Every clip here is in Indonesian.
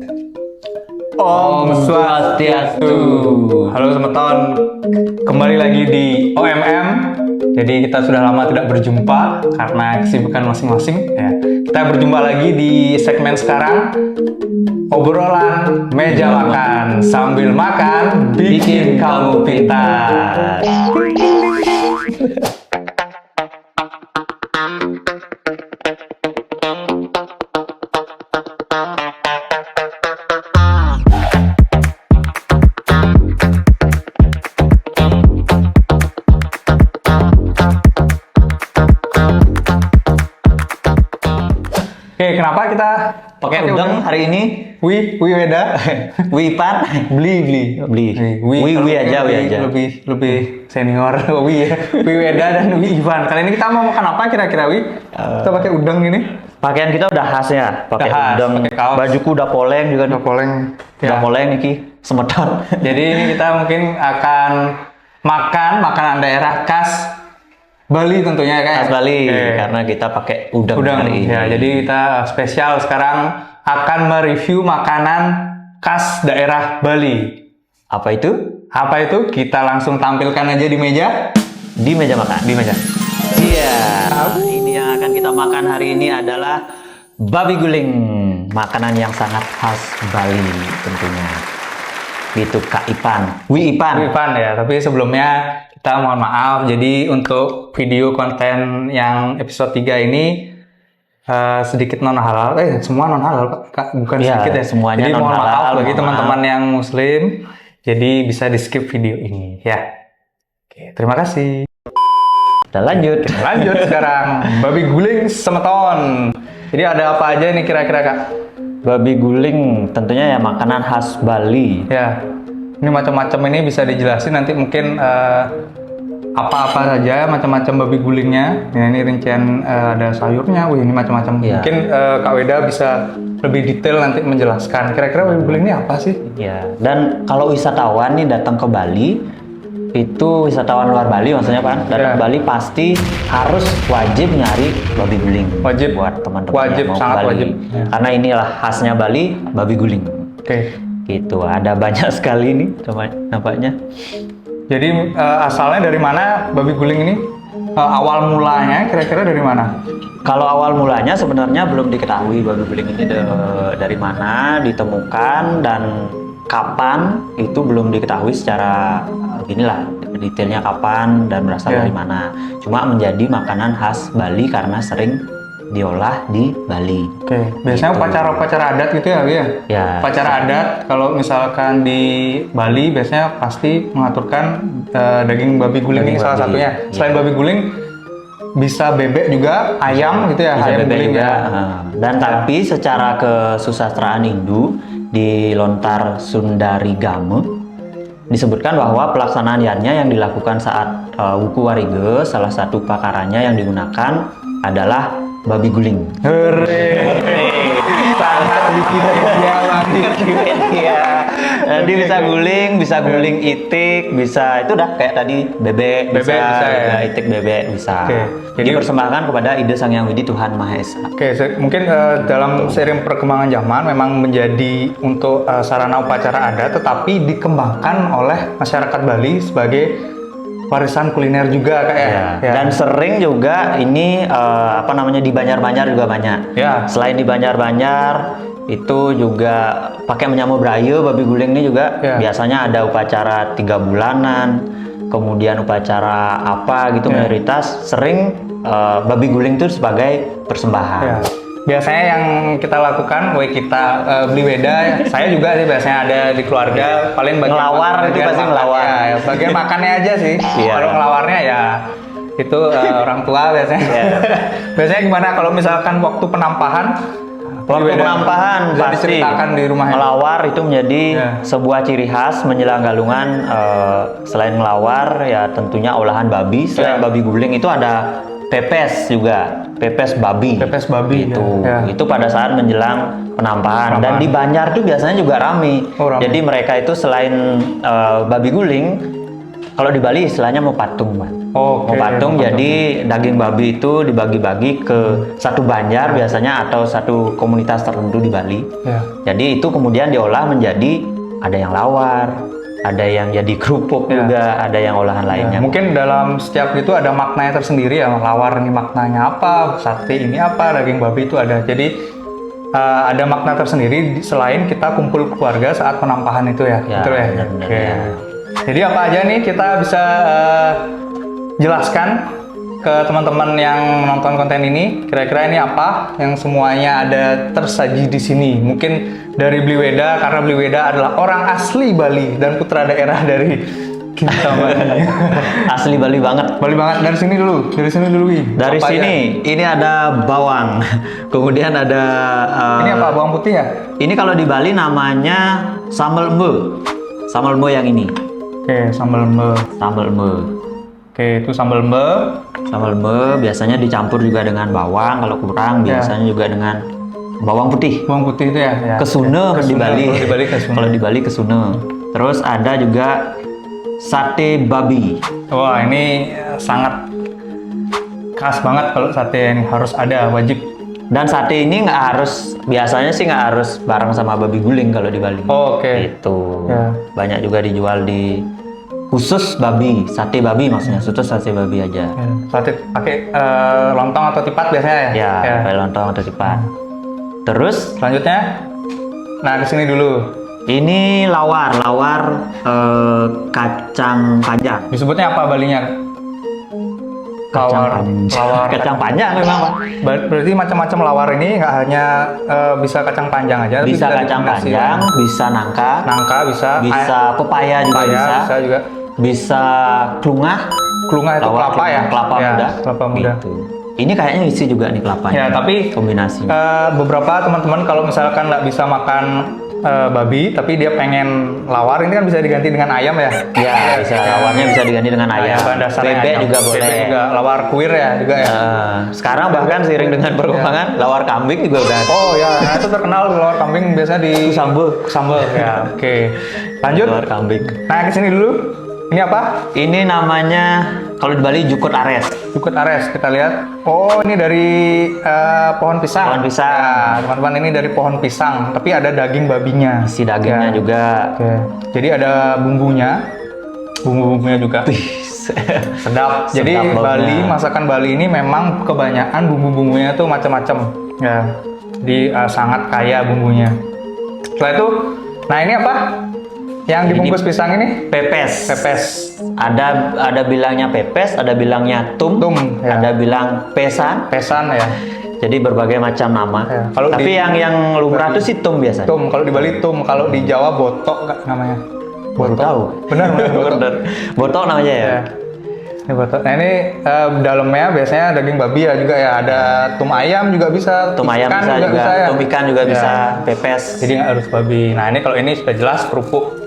Om Swastiastu. Halo teman-teman, kembali lagi di OMM. Jadi kita sudah lama tidak berjumpa karena kesibukan masing-masing ya. Kita berjumpa lagi di segmen sekarang, obrolan meja makan. Sambil makan bikin kamu pintar. Oke, kenapa kita pakai udang hari ini? Wi Weda. Wipan? Beli. Wi aja. Lebih senior. Wi ya. Wi Weda dan Wi Ivan. Kali ini kita mau makan apa kira-kira, Wi? Kita pakai udang ini. Pakaian kita udah khas ya, pakai udang. Pakai kaos. Bajuku udah poleng juga. Udah poleng. Udah poleng iki, semedot. Jadi ini kita mungkin akan makan makanan daerah khas Bali tentunya kan? Khas Bali, karena kita pakai udang hari ini. Ya, jadi kita spesial sekarang akan mereview makanan khas daerah Bali. Apa itu? Apa itu? Kita langsung tampilkan aja di meja. Di meja makan. Di meja. Iya. Ini yang akan kita makan hari ini adalah babi guling, makanan yang sangat khas Bali tentunya. Itu Kak Ipan. Wi Ipan ya, tapi sebelumnya kita mohon maaf. Jadi untuk video konten yang episode 3 ini sedikit non halal. Semua non halal, Kak. Bukan ya, sedikit ya. Semuanya jadi non mohon halal. maaf bagi teman-teman yang muslim. Jadi bisa di skip video ini ya. Oke, terima kasih. Kita lanjut Sekarang babi guling semeton. Jadi ada apa aja nih kira-kira, Kak? Babi guling tentunya ya makanan khas Bali. Ya, ini macam-macam ini bisa dijelasin nanti mungkin apa-apa saja macam-macam babi gulingnya. Ya, ini rincian ada sayurnya. Wih, ini macam-macam. Ya. Mungkin Kak Weda bisa lebih detail nanti menjelaskan. Kira-kira babi guling ini apa sih? Ya, dan kalau wisatawan nih datang ke Bali, itu wisatawan luar Bali maksudnya Pak, datang ke Bali pasti harus wajib nyari babi guling. Wajib buat teman-teman wajib, yang mau sangat ke Bali. wajib. Ya. Karena inilah khasnya Bali, babi guling. Oke. Gitu, ada banyak sekali nih nampaknya. Jadi asalnya dari mana babi guling ini? Awal mulanya kira-kira dari mana? Kalau awal mulanya sebenarnya belum diketahui babi guling ini dari mana ditemukan dan kapan itu belum diketahui secara inilah detailnya kapan dan berasal dari mana. Cuma menjadi makanan khas Bali karena sering diolah di Bali. Oke, biasanya upacara-upacara adat gitu ya, Wi ya? Ya. Upacara adat kalau misalkan di Bali biasanya pasti mengaturkan daging babi guling ini salah satunya. Selain babi guling bisa bebek juga, ayam gitu ya, bisa ayam bebek guling juga. ya. Dan tapi secara kesusastraan Hindu di Lontar Sundarigama disebutkan bahwa pelaksanaannya yang dilakukan saat Wuku Warige, salah satu pakarannya yang digunakan adalah babi guling. Hore, sangat bikin dia Iya. Jadi bisa guling itik, bisa itu udah kayak tadi bebek bisa ya. Itik bebek bisa. Oke. Jadi dipersembahkan kepada Ide Sang Hyang Widi Tuhan Maha Esa. Oke, mungkin dalam seiring perkembangan zaman memang menjadi untuk sarana upacara adat, tetapi dikembangkan oleh masyarakat Bali sebagai warisan kuliner juga kayak. Ya. Dan sering juga ini di Banjar-Banjar juga banyak. Ya. Selain di Banjar-Banjar itu juga pakai menyambut braye babi guling ini juga biasanya ada upacara 3 bulanan, kemudian upacara apa gitu mayoritas sering babi guling itu sebagai persembahan. Ya. Biasanya yang kita lakukan, kita beli Weda, saya juga sih biasanya ada di keluarga paling bagian ngelawar itu pasti ngelawar. Ya, bagian makannya aja sih. Kalau ngelawarnya ya itu orang tua biasanya. Biasanya gimana kalau misalkan waktu penampahan? Waktu penampahan pasti di rumahnya. Melawar itu menjadi sebuah ciri khas menjelang galungan. Selain melawar ya tentunya olahan babi. Selain babi guling itu ada pepes juga, pepes babi. Pepes babi itu pada saat menjelang penampahan. Dan di Banjar tuh biasanya juga rame. Jadi mereka itu selain babi guling, kalau di Bali istilahnya mau patung, Mas. Oke, Mau patung, jadi daging babi itu dibagi-bagi ke satu banjar biasanya atau satu komunitas tertentu di Bali. Ya. Jadi itu kemudian diolah menjadi, ada yang lawar, ada yang jadi kerupuk Ya. juga, ada yang olahan Ya, lainnya. mungkin dalam setiap itu ada maknanya tersendiri ya. Lawar ini maknanya apa, sate ini apa, daging babi itu ada. Jadi ada makna tersendiri selain kita kumpul keluarga saat penampahan itu ya. Ya, Betul ya? benar-benar, Oke. ya. Jadi apa aja nih kita bisa jelaskan ke teman-teman yang menonton konten ini, kira-kira ini apa yang semuanya ada tersaji di sini. Mungkin dari Bliweda, karena Bliweda adalah orang asli Bali dan putra daerah dari Kintamani. Asli Bali banget. Bali banget. Dari sini dulu, Wi. Dari Apa sini, ini ada bawang. Kemudian ada Ini apa, bawang putih ya? ini kalau di Bali namanya sambal embe. Sambal embe yang ini. Oke, sambal embe. Sambal embe. Oke, itu sambal embe. Sambal embe biasanya dicampur juga dengan bawang, kalau kurang Ya. biasanya juga dengan bawang putih. Bawang putih itu ya? Ya. Kesune Oke, di Bali. Kalau di Bali kesune. Kalau di Bali kesune. Terus ada juga sate babi. Wah, ini sangat khas banget kalau sate ini, harus ada, wajib. Dan sate ini nggak harus, biasanya sih nggak harus bareng sama babi guling kalau di Bali. Oh, oke. Itu Ya. banyak juga dijual di khusus babi, sate babi maksudnya, khusus sate babi aja. Ya, sate pakai lontong atau tipat biasanya ya? Ya, Ya. pakai lontong atau tipat. Terus Selanjutnya, nah kesini dulu. ini lawar kacang panjang. Disebutnya apa Balinya? Lawar. Kacang panjang memang, Pak. Berarti macam-macam lawar ini nggak hanya bisa kacang panjang aja, tapi Bisa kacang dikombinasi. panjang, bisa nangka, Nangka bisa, bisa pepaya juga pepaya bisa, bisa juga. bisa klungah, Kelungah itu lawar kelapa ya? kelapa Ya, muda. kelapa muda. Gitu. Ini kayaknya isi juga nih kelapanya. Ya, tapi kombinasi. beberapa teman-teman kalau misalkan nggak bisa makan babi, tapi dia pengen lawar, ini kan bisa diganti dengan ayam ya? Ya, bisa lawarnya bisa diganti dengan ayam. Bahan dasarnya Bebek ayam. juga boleh. Bebek juga, lawar kuir ya juga ya? Sekarang bahkan seiring dengan perkembangan lawar kambing juga udah ada. Oh ya, nah itu terkenal lawar kambing biasanya di Sambal. sambal ya. Oke. Lanjut. Lawar kambing. Nah, ke sini dulu. Ini apa? Ini namanya kalau di Bali jukut ares. Jukut ares, kita lihat. Oh, ini dari pohon pisang. Pohon pisang. Ya, teman-teman, ini dari pohon pisang, tapi ada daging babinya. Isi dagingnya Ya. juga. Oke. Jadi ada bumbunya. Bumbu-bumbunya juga sedap. Jadi baunya. Bali, masakan Bali ini memang kebanyakan bumbu-bumbunya tuh macam-macam. Ya. Jadi sangat kaya bumbunya. Setelah itu, nah ini apa? Yang dibungkus pisang ini? Pepes. Pepes. Ada bilangnya pepes, ada bilangnya tum, Ya. ada bilang pesan. Pesan ya. Jadi berbagai macam nama. Ya, kalau Tapi di- yang lumrah itu sih tum biasanya. Tum, kalau di Bali tum, kalau di Jawa botok nggak namanya? Baru tahu. Benar, botok. Bener. Botok namanya ya. Ya. Ini botok. Nah ini dalamnya biasanya daging babi ya juga ya. Ada tum ayam juga bisa. Tum ayam ikan bisa juga, ya. tum ikan juga Ya. bisa, pepes. Jadi nggak harus babi. Nah ini kalau ini sudah jelas kerupuk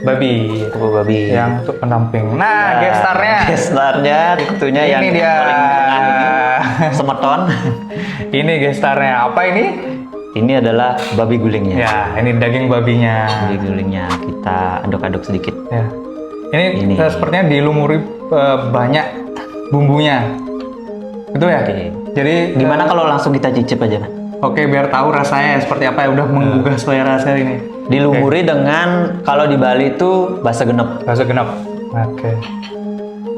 babi Kerupuk babi. yang untuk pendamping. Nah, gestarnya. Gestarnya tentunya Ini yang dia. paling tengah ini. Semeton. Ini gestarnya. Apa ini? Ini adalah babi gulingnya. Ya, ini daging babinya. Babi gulingnya kita aduk-aduk sedikit. Ya. Ini, Ini. sepertinya dilumuri banyak bumbunya. Betul ya? Oke. Jadi Gimana kalau langsung kita cicip aja, Mas? Oke, biar tahu rasanya seperti apa ya, udah menggugah selera saya ini. Dilumuri dengan, kalau di Bali itu basa genep. Bakso genep. Oke.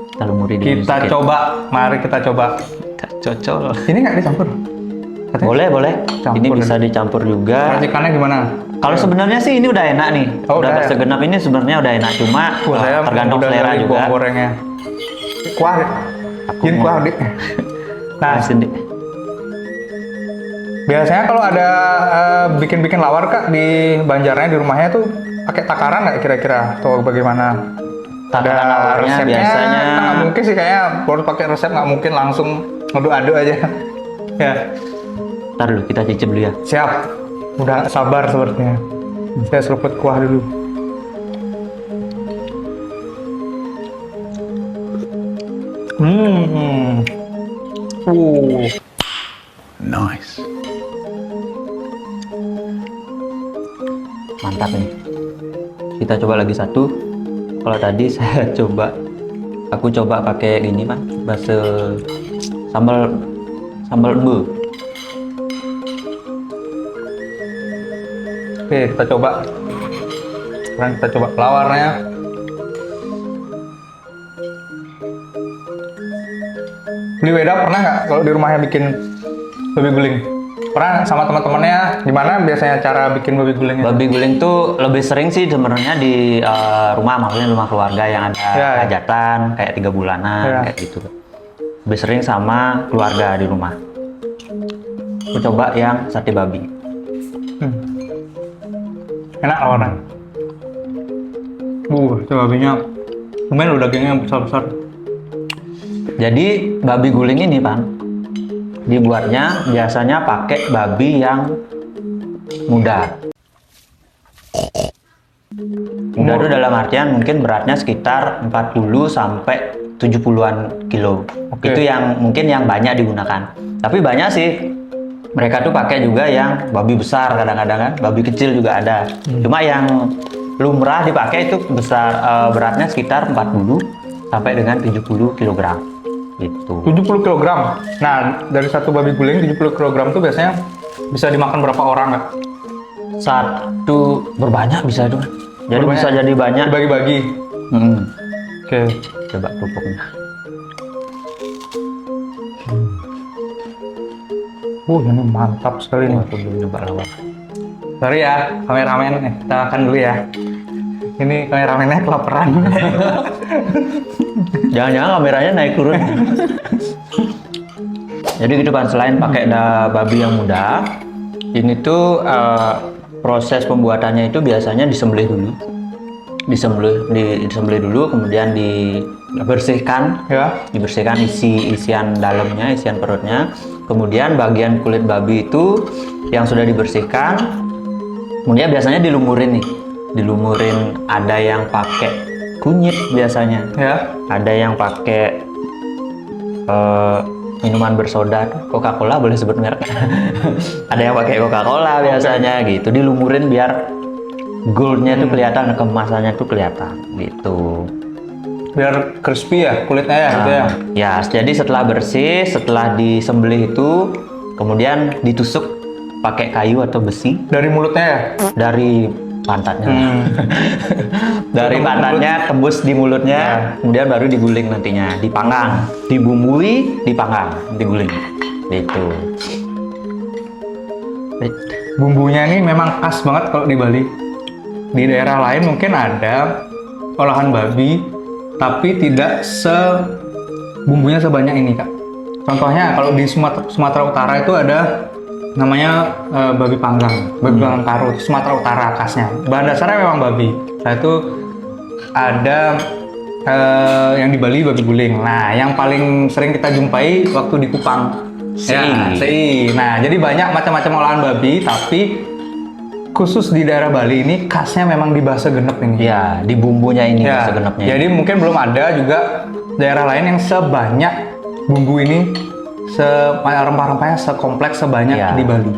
Kita lumuri dulu Kita sedikit. coba, mari kita coba. Kita cocol. Ini nggak dicampur? Katanya Boleh. Campur Ini ya. bisa dicampur juga. racikannya gimana? Kalau sebenarnya sih ini udah enak nih. Oh, udah udah basa ya? genep ini sebenarnya udah enak, cuma Wah, saya tergantung udah selera dari juga. bawang gorengnya. Kuah, Dik. Jin mau- kuah, Dik. Nah, Sini. biasanya kalau ada bikin-bikin lawar Kak di Banjarnya, di rumahnya tuh pakai takaran nggak kira-kira atau bagaimana? Takaran lawarnya biasanya kan nggak mungkin sih, kayaknya baru pakai resep nggak mungkin langsung ngaduk-aduk aja. Ya, Ntar dulu kita cicip dulu ya. siap. Udah nggak sabar sepertinya. Saya seruput kuah dulu. Nice. Mantap nih. Kita coba lagi satu. Kalau tadi saya coba Aku coba pakai ini Pak, base sambal embu. Oke, kita coba. Sekarang kita coba lawarnya. Beli Weda pernah nggak kalau di rumahnya bikin babi guling? Pernah sama teman-temannya? Gimana biasanya cara bikin babi gulingnya? Babi guling tuh lebih sering sih sebenarnya di rumah, maksudnya rumah keluarga yang ada Ya. hajatan kayak 3 bulanan Ya. kayak gitu. Lebih sering sama keluarga di rumah. Aku coba yang sate babi. Enak lawarnya. Itu babinya lumayan loh, dagingnya besar-besar. Jadi babi guling ini Bang, dibuatnya biasanya pakai babi yang muda. Muda itu dalam artian mungkin beratnya sekitar 40 sampai 70-an kilo. Oke. Itu yang mungkin yang banyak digunakan. Tapi banyak sih mereka tuh pakai juga yang babi besar kadang-kadang kan, babi kecil juga ada. Cuma yang lumrah dipakai itu besar, beratnya sekitar 40 sampai dengan 70 kg. Gitu. 70 kg. Nah, dari satu babi guling 70 kg tuh biasanya bisa dimakan berapa orang nggak? Satu berbanyak bisa itu kan. Jadi Berbanyak. bisa jadi banyak. Dibagi-bagi. Hmm. Oke. Coba kerupuknya. Ini mantap sekali nih. Aku belum coba lawar. Sorry ya, kameramen. Kita makan dulu ya. Ini kameramennya kelaparan. Jangan-jangan kameranya naik turun. Jadi gitu kan, selain pakai babi yang muda, ini tuh proses pembuatannya itu biasanya disembelih dulu. Disembelih dulu, kemudian dibersihkan, dibersihkan isian dalamnya, isian perutnya. Kemudian bagian kulit babi itu yang sudah dibersihkan, kemudian biasanya dilumurin nih. Dilumurin, ada yang pakai kunyit biasanya, ada yang pakai minuman bersoda, Coca-Cola boleh sebut merek. Ada yang pakai Coca-Cola biasanya gitu, dilumurin biar goldnya itu kelihatan, kemasannya itu kelihatan gitu. Biar crispy ya kulitnya ya, gitu ya. Ya, jadi setelah bersih, setelah disembelih itu, kemudian ditusuk pakai kayu atau besi Dari mulutnya ya. dari pantatnya. Dari pantatnya tembus di mulutnya, kemudian baru diguling nantinya, dipanggang, dibumbui, dipanggang, diguling. Gitu. Bumbunya ini memang khas banget kalau di Bali. Di daerah lain mungkin ada olahan babi, tapi tidak bumbunya sebanyak ini, Kak. Contohnya kalau di Sumatera Utara itu ada namanya babi panggang karo, Sumatera Utara khasnya. Bahan dasarnya memang babi. Nah itu ada yang di Bali babi guling. Nah yang paling sering kita jumpai waktu di Kupang. Sei. Nah jadi banyak macam-macam olahan babi, tapi khusus di daerah Bali ini khasnya memang di Basa Genep ini. Ya, di bumbunya ini Ya, Basa Genepnya. jadi mungkin belum ada juga daerah lain yang sebanyak bumbu ini, rempah-rempahnya sekompleks sebanyak Ya. di Bali.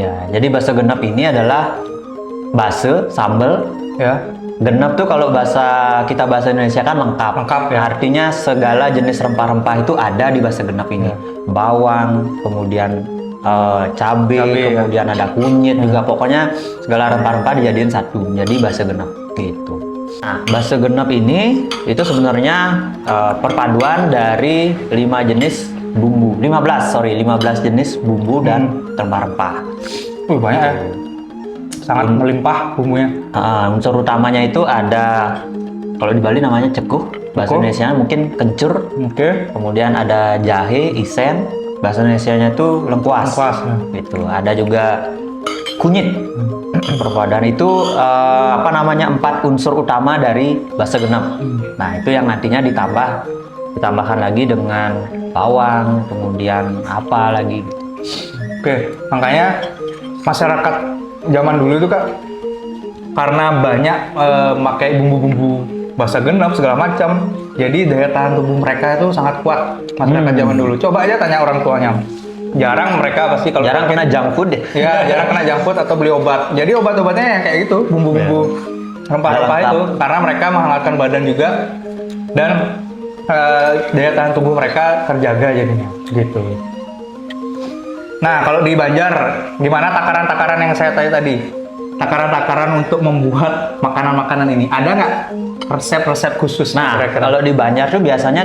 Ya, jadi Basa Genep ini adalah base, sambal. Ya, Genep tuh kalau kita bahasa Indonesia kan lengkap. Lengkap, ya. Artinya segala jenis rempah-rempah itu ada di Basa Genep ini. Bawang, kemudian cabai, Cabai, ya. kemudian ada kunyit juga. Pokoknya segala rempah-rempah dijadiin satu. Jadi Basa Genep gitu. Nah, Basa Genep ini itu sebenarnya perpaduan dari 5 jenis bumbu. 15 jenis bumbu dan rempah-rempah. banyak ya. Sangat melimpah bumbunya. Unsur utamanya itu ada, kalau di Bali namanya cekuh, bahasa Cekuh. Indonesianya mungkin kencur, Oke. kemudian ada jahe, isen, bahasa Indonesianya itu lengkuas. Lengkuas, ya. Gitu. Ada juga kunyit. Perpaduan itu 4 unsur utama dari Basa Genep. Nah itu yang nantinya ditambahkan lagi dengan bawang, kemudian apa lagi. Oke, makanya masyarakat zaman dulu itu, Kak, karena banyak pakai bumbu-bumbu Basa Genep segala macam, jadi daya tahan tubuh mereka itu sangat kuat masyarakat zaman dulu. Coba aja tanya orang tuanya, jarang mereka pasti kalau Jarang kena junk food deh. ya jarang kena junk food atau beli obat. Jadi obat-obatnya yang kayak gitu, bumbu-bumbu rempah-rempah Lengkap. itu, karena mereka menghangatkan badan juga. Dan daya tahan tubuh mereka terjaga jadinya gitu. Nah, kalau di Banjar gimana takaran-takaran yang saya tanya tadi? Takaran-takaran untuk membuat makanan-makanan ini ada nggak resep-resep khusus? Nah, kira-kira? kalau di Banjar tuh biasanya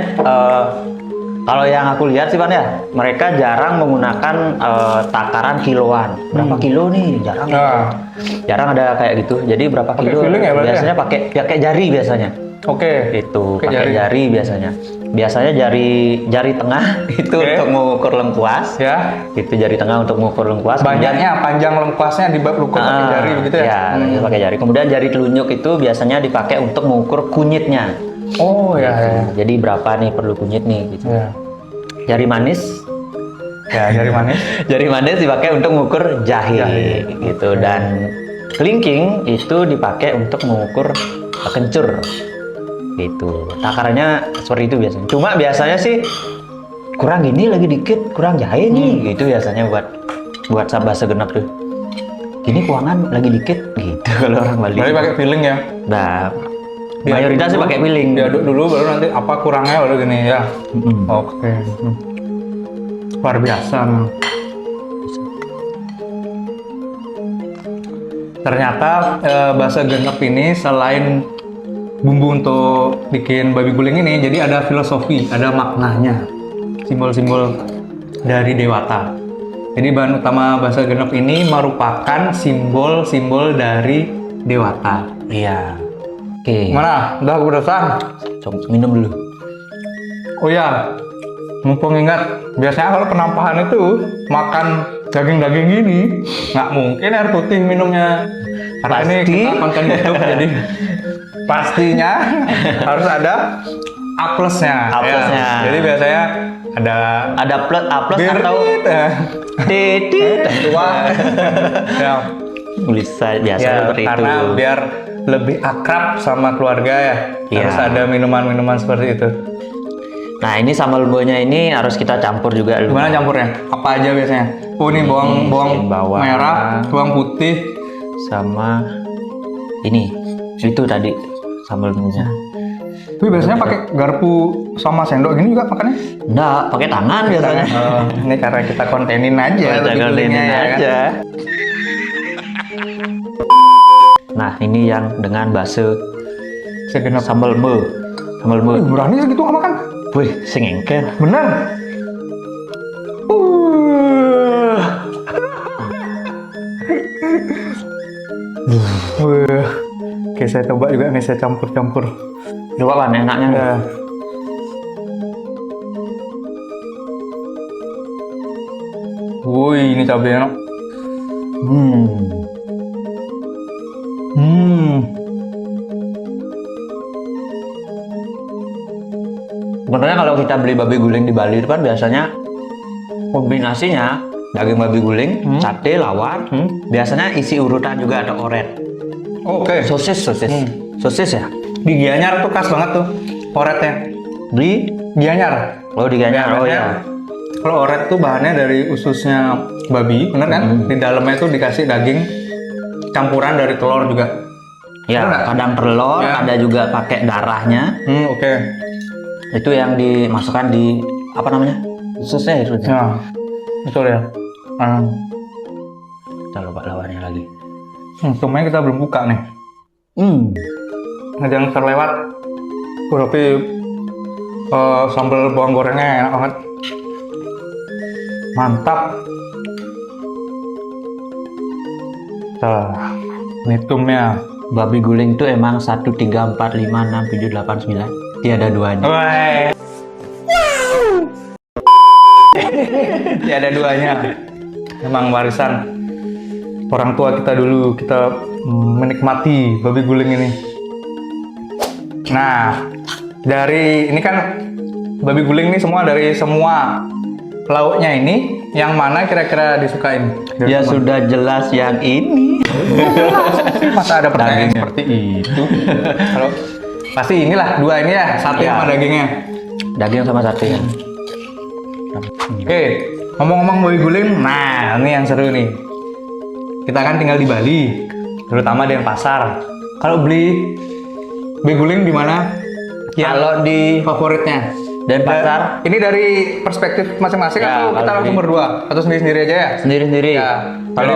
kalau yang aku lihat sih Pan ya, mereka jarang menggunakan takaran kiloan. Berapa kilo nih? Jarang. Nah, Jarang ada kayak gitu. Jadi berapa Pakai kilo? feeling ya berarti Biasanya pakai jari biasanya. oke. Itu Pakai pakai jari biasanya. Biasanya jari tengah itu Oke. untuk mengukur lengkuas. Ya. Itu jari tengah untuk mengukur lengkuas. Banyaknya panjang lengkuasnya diukur pakai jari begitu ya? Ya, pakai jari. Kemudian jari telunjuk itu biasanya dipakai untuk mengukur kunyitnya. Oh ya, ya. Jadi berapa nih perlu kunyit nih gitu. Ya. Jari manis. Ya, jari manis. Jari manis dipakai untuk mengukur jahe, Jahe. gitu. Dan kelingking itu dipakai untuk mengukur kencur. Gitu. Takarannya seperti itu biasanya. Cuma biasanya sih kurang gini lagi dikit, kurang jahe nih gitu biasanya buat sabah segenap tuh. Gini kuangan lagi dikit gitu kalau orang Bali. Berarti pakai feeling ya? Nah, mayoritas sih pakai piling. Diaduk dulu baru nanti apa kurangnya baru gini ya. Mm-mm. Oke. Luar biasa. Mang. Ternyata bahasa genep ini selain bumbu untuk bikin babi guling ini, jadi ada filosofi, ada maknanya, simbol-simbol dari dewata. Jadi bahan utama bahasa genep ini merupakan simbol-simbol dari dewata. Iya. Oke. Mana? Udah kepedesan? Coba minum dulu. Oh ya, mumpung ingat, biasanya kalau penampahan itu makan daging-daging gini, nggak mungkin air putih minumnya. Karena ini Pasti. kita konten YouTube, jadi pastinya harus ada A plusnya. A plusnya. Ya. Jadi biasanya ada Ada plus A plus bir, atau titit. tua. Ya. Bisa biasa Ya, seperti itu. karena biar lebih akrab sama keluarga ya, Iya. harus ada minuman-minuman seperti itu. Nah, ini sambal bonya ini harus kita campur juga dulu. Gimana campurnya? Apa aja biasanya? Oh ini bawang bawang. merah, bawang putih. Sama ini. Itu tadi sambal bonya. Tapi biasanya pakai garpu sama sendok gini juga makannya? Enggak, pakai tangan biasanya. Ini karena kita kontenin aja. Kita lebih kontenin gulingnya ya kan? aja. Nah, ini yang dengan base Segenap. sambal me. Sambal me. Berani segitu nggak makan? Wih, sing engker. Bener? Wah. Oke, saya coba juga nih, saya campur-campur. Coba kan enaknya. Ya. Wih, ini cabenya. Hmm. Sebenarnya kalau kita beli babi guling di Bali itu kan biasanya kombinasinya daging babi guling, sate, lawar, biasanya isi urutan juga ada oret. Oke. Sosis. Sosis ya? Di Gianyar tuh khas banget tuh oretnya. Di Gianyar. Oh, di Gianyar. Oh Biasanya, ya. Kalau oret tuh bahannya dari ususnya babi, bener kan? Di dalamnya tuh dikasih daging campuran dari telur juga. Ya, Bener nggak? kadang telur, Ya. ada juga pakai darahnya. Oke. Itu yang dimasukkan di apa namanya? Ususnya itu. Ya, betul ya. Kita lupa lawannya lagi. Untungnya kita belum buka nih. Jangan terlewat. Tapi sambal bawang gorengnya enak banget. Mantap. Ini tumnya. Babi guling itu emang 1, 3, 4, 5, 6, 7, 8, 9. Tiada duanya. Woi. Tiada duanya. Memang warisan orang tua kita dulu, kita menikmati babi guling ini. Nah, dari ini kan babi guling ini semua dari semua lauknya ini, yang mana kira-kira disukain? Ya sudah jelas yang ini. Masa ada pertanyaan Dagingnya. seperti itu? Kalau pasti inilah dua ini ya, sate Ya. sama dagingnya. Daging sama sate. Oke, ngomong-ngomong babi guling, nah ini yang seru nih. Kita kan tinggal di Bali, terutama di Denpasar. Kalau beli babi guling di mana? Kalau di favoritnya. Denpasar, Ini dari perspektif masing-masing Ya, atau kita kalau langsung di- berdua atau sendiri-sendiri aja ya? sendiri-sendiri. Ya. Dari Kalau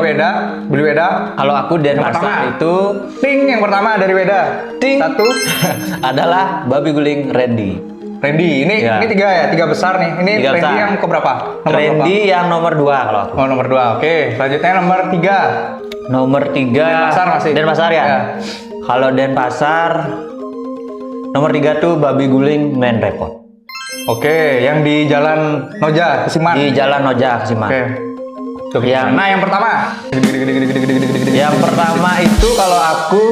Beli Weda. kalau aku pertama. Denpasar itu Ting yang pertama dari Weda. Ting. Satu. adalah babi guling Randy. Randy. Ini Ya. ini tiga ya, tiga besar nih. Ini Tiga Randy besar. yang keberapa? Randy yang nomor 2 kalau aku. Oh, nomor 2. Oke, selanjutnya nomor 3. Nomor 3 Denpasar masih. Denpasar ya. Ya. Kalau Denpasar nomor 3 tuh babi guling main repot. Oke, yang di Jalan Noja, Kesiman. Di Jalan Noja Kesiman. Oke. Tuh, Yang- nah, yang pertama. Yang pertama itu kalau aku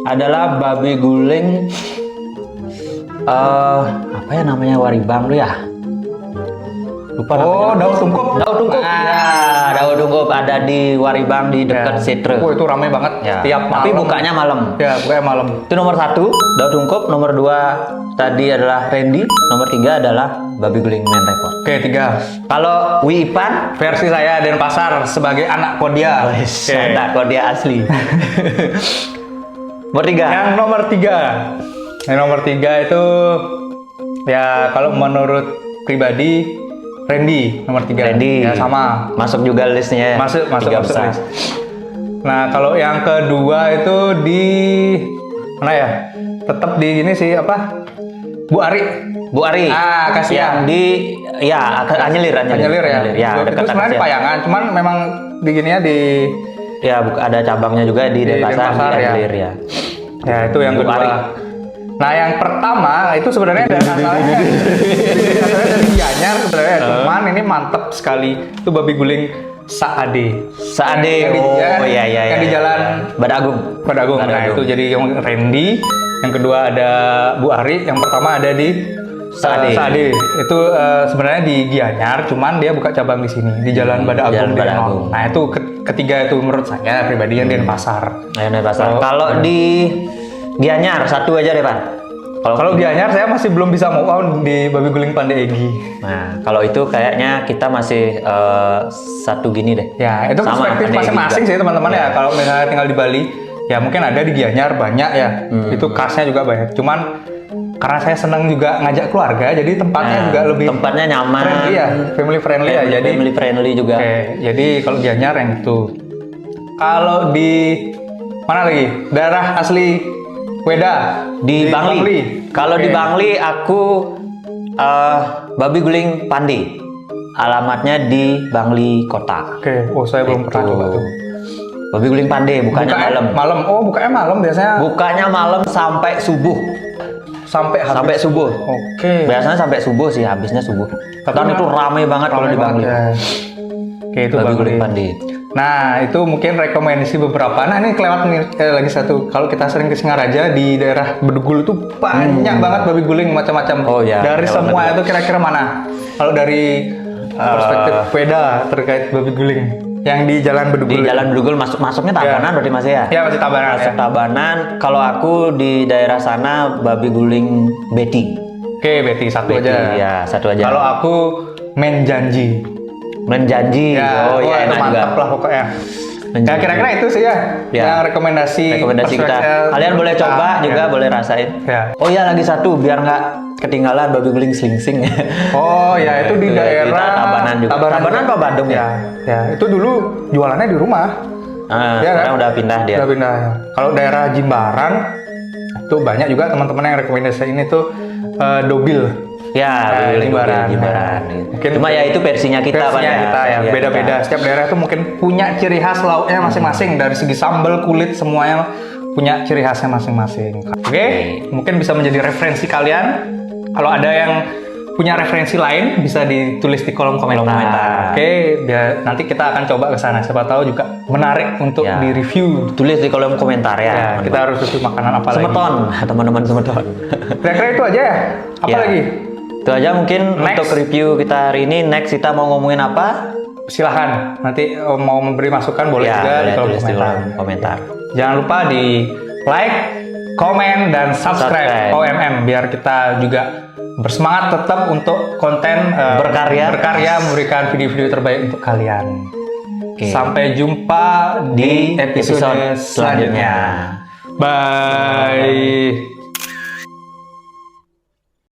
adalah babi guling apa ya namanya Waribang tuh ya? Lupa Oh, namanya. Daud Tungkup. Daud Tungkup. Ya, Daud Tungkup ada di Waribang di dekat Setre. Oh, itu ramai banget Ya. tiap malam. Tapi bukanya malam. Ya, bukanya malam. Itu nomor 1 Daud Tungkup, nomor 2 tadi adalah Randy, nomor 3 adalah babi guling main repot. Oke, 3. Kalau Wi Ipan, Versi saya Denpasar sebagai anak Kodia. Oke. tak kok dia asli. Nomor 3. Yang nomor 3. Yang nomor 3 itu ya kalau menurut pribadi Randy nomor 3. Randy. Ya sama. Masuk juga listnya. Masuk Tiga besar. list. Nah, kalau yang kedua itu di mana ya? Tetap di ini sih apa? Bu Ari. Bu Ari. Ah, kasihan. Yang di ya Anyelir Anyelir ya. Ya, itu dekat sebenarnya di Kasihan. Payangan, cuman memang di gini ya di Ya, ada cabangnya juga di Denpasar, Denpasar, di ya. Anyelir ya. ya itu yang Bu kedua. Ari. Nah, yang pertama itu sebenarnya dari asalnya dari Gianyar sebenarnya, cuman ini mantep sekali. Itu babi guling Saade. Saade. Yang di- Oh, ya kan? iya iya Yang iya. di Jalan Badagung. Badagung. Nah, Badagung. itu jadi yang Randy, yang kedua ada Bu Ari, yang pertama ada di Saade. Saade. Itu sebenarnya di Gianyar, cuman dia buka cabang di sini di Jalan Badagung. Jalan di Badagung. Remang. Nah, itu ketiga itu menurut saya pribadi yang di Denpasar. Nah, Denpasar. Kalau- Kalau di Gianyar satu aja deh, Pak. Kalau Gianyar saya masih belum bisa move on di babi guling Pandai Egi. Nah, kalau itu kayaknya kita masih satu gini deh. Ya, itu Sama, perspektif Pandai Egi masing-masing juga. sih teman-teman ya. Kalau misalnya tinggal di Bali, ya mungkin ada di Gianyar banyak ya. Itu khasnya juga banyak. Cuman karena saya senang juga ngajak keluarga, jadi tempatnya Nah, juga lebih tempatnya nyaman. friendly ya, family friendly ya. Jadi family friendly juga. oke, jadi kalau Gianyar yang itu. Kalau di mana lagi? Daerah asli Weda Di Bangli. Kalau di Oke. Bangli aku babi guling Pandi. Alamatnya di Bangli Kota. Oke, oh saya belum pernah coba tuh. Babi guling Pandi bukannya malam. Malam. Oh, bukanya malam biasanya Bukanya malam sampai subuh. sampai habis. Sampai subuh. Oke. Biasanya sampai subuh sih, habisnya subuh. Dan itu ramai banget kalau di Bangli. Ya. Oke, itu Babi Bangli. guling Pandi. Nah, itu mungkin rekomendasi beberapa. Nah, ini kelewat nih lagi satu. Kalau kita sering ke Singaraja di daerah Bedugul itu banyak banget babi guling macam-macam. Oh, ya, Dari lewat semua Bedugul. itu kira-kira mana? Kalau dari perspektif Weda terkait babi guling yang di Jalan Di Bedugul. Jalan Bedugul masuknya Tabanan berarti Mas ya? Ya, masih Tabanan. Masuk Ya. Tabanan. Kalau aku di daerah sana babi guling Betty. Oke, Betty satu Betty, aja. ya satu aja. Kalau aku menjanji. Menjanji. Ya, oh wah, ya itu enak juga. mantap lah pokoknya. Menjanji. Ya, kira-kira itu sih ya, Ya. yang rekomendasi Kita. perspektif Kalian boleh kita, coba juga, ya. boleh rasain. Ya. Oh iya lagi satu biar nggak ketinggalan babi guling selingsing. Oh ya, itu di Itu daerah kita Tabanan juga. Tabanan apa Bandung ya? Ya, itu dulu jualannya di rumah. Ah, Ya, sekarang kan? udah pindah dia. Udah pindah. Ya. Kalau daerah Jimbaran itu banyak juga teman-teman yang rekomendasi ini tuh Dobil. Ya, babi guling Jimbaran. Jimbaran. Ya. Mungkin Cuma ya itu versinya kita Pak, versinya kita ya, Versinya beda-beda. kita. Setiap daerah itu mungkin punya ciri khas lauknya masing-masing. Dari segi sambal, kulit, semuanya punya ciri khasnya masing-masing. Oke, mungkin bisa menjadi referensi kalian. Kalau ada yang punya referensi lain, bisa ditulis di kolom komentar. Oke, biar nanti kita akan coba ke sana. Siapa tahu juga menarik untuk Ya. di-review. Tulis di kolom komentar ya. Ya, teman-teman. kita harus review makanan apa lagi. Semeton, teman-teman semeton. Kira-kira itu aja ya? Apa Ya. lagi? Itu aja mungkin Next. untuk review kita hari ini. Next kita mau ngomongin apa? Silahkan, nanti mau memberi masukan boleh Ya, juga di boleh kolom tulis di komentar. kolom komentar. Jangan lupa di like, komen, dan subscribe Subscribe. OMM biar kita juga bersemangat tetap untuk konten berkarya memberikan video-video terbaik untuk kalian. Oke. Sampai jumpa di episode selanjutnya. Bye.